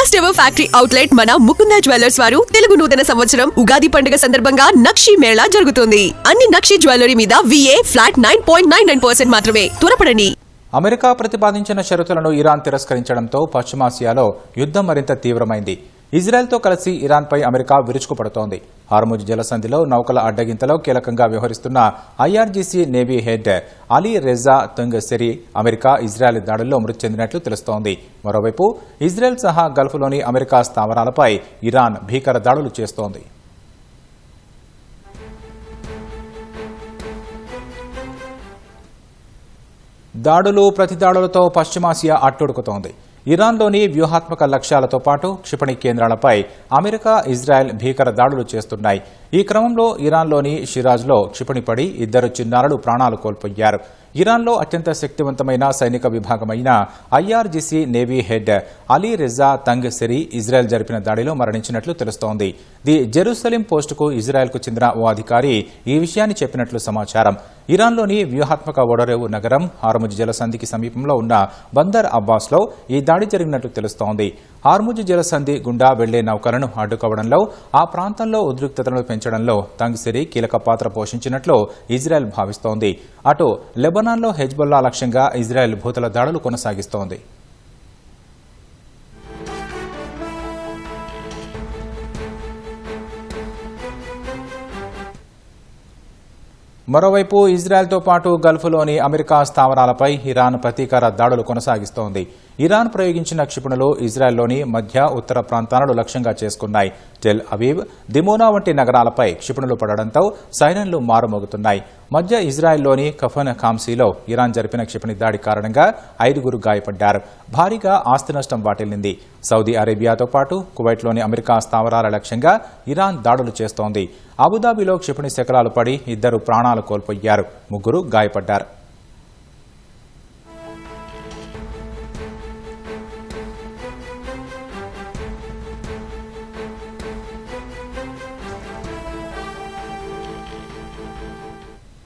First ever factory outlet మన Mukunda jewellers వారు తెలుగు నూతన సంవత్సరం ఉగాది పండుగ సందర్భంగా నక్షి మేళా జరుగుతుంది. అన్ని నక్షి జ్యువెలరీ మీద VA ఫ్లాట్ 9.99% మాత్రమే. త్వరపడండి. అమెరికా ప్రతిపాదించిన షరతులను ఇరాన్ తిరస్కరించడంతో పశ్చిమాసియాలో యుద్ధం మరింత తీవ్రమైంది. ఇజ్రాయెల్తో కలిసి ఇరాన్పై అమెరికా విరుచుకుపడుతోంది. హార్ముజ్ జలసంధిలో నౌకల అడ్డగింతలో కీలకంగా వ్యవహరిస్తున్న IRGC navy head Ali Reza Tangsiri America Israel దాడుల్లో మృతి చెందినట్లు తెలుస్తోంది. మరోవైపు ఇజ్రాయెల్ సహా గల్ఫ్లోని అమెరికా స్థావరాలపై ఇరాన్ భీకర దాడులు చేస్తోంది. దాడులు ప్రతిదాడులతో పశ్చిమాసియా అట్టుడుకుతోంది. ఇరాన్లోని వ్యూహాత్మక లక్ష్యాలతో పాటు క్షిపణి కేంద్రాలపై అమెరికా ఇజ్రాయెల్ భీకర దాడులు చేస్తున్నాయి. ఈ క్రమంలో ఇరాన్లోని షిరాజ్లో క్షిపణి పడి 2 చిన్నారులు ప్రాణాలు కోల్పోయారు. ఇరాన్లో అత్యంత శక్తివంతమైన సైనిక విభాగమైన IRGC navy head Ali Reza Tangsiri Israel జరిపిన దాడిలో మరణించినట్లు తెలుస్తోంది. ది జెరూసలేం పోస్టుకు ఇజ్రాయెల్కు చెందిన ఓ అధికారి ఈ విషయాన్ని చెప్పినట్లు సమాచారం. ఇరాన్లోని వ్యూహాత్మక ఓడరేవు నగరం హార్ముజ్ జలసంధికి సమీపంలో ఉన్న బందర్ అబ్బాస్లో ఈ దాడి జరిగినట్లు తెలుస్తోంది. హార్ముజ్ జలసంధి గుండా వెళ్లే నౌకలను అడ్డుకోవడంలో, ఆ ప్రాంతంలో ఉద్రిక్తతలను పెంచడంలో తంగసెరీ కీలక పాత్ర పోషించినట్లు ఇజ్రాయెల్ భావిస్తోంది. అటు లెబనాన్లో హెజ్బొల్లా లక్ష్యంగా ఇజ్రాయెల్ భూతల దాడులు కొనసాగిస్తోంది. మరోవైపు ఇజ్రాయెల్తో పాటు గల్ఫ్లోని అమెరికా స్థావరాలపై ఇరాన్ ప్రతీకార దాడులు కొనసాగిస్తోంది. ఇరాన్ ప్రయోగించిన క్షిపణులు ఇజ్రాయెల్లోని మధ్య ఉత్తర ప్రాంతాలను లక్ష్యంగా చేసుకున్నాయి. టెల్ అవీవ్, దిమోనా వంటి నగరాలపై క్షిపణులు పడడంతో సైరన్లు మారుమోగుతున్నాయి. మధ్య ఇజ్రాయెల్లోని కఫన్ ఖామ్సీలో ఇరాన్ జరిపిన క్షిపణి దాడి కారణంగా 5 గాయపడ్డారు. భారీగా ఆస్తి నష్టం వాటిల్లింది. సౌదీ అరేబియాతో పాటు కువైట్లోని అమెరికా స్థావరాల లక్ష్యంగా ఇరాన్ దాడులు చేస్తోంది. అబుదాబిలో క్షిపణి శకలాలు పడి 2 ప్రాణాలు కోల్పోయారు. 3 గాయపడ్డారు.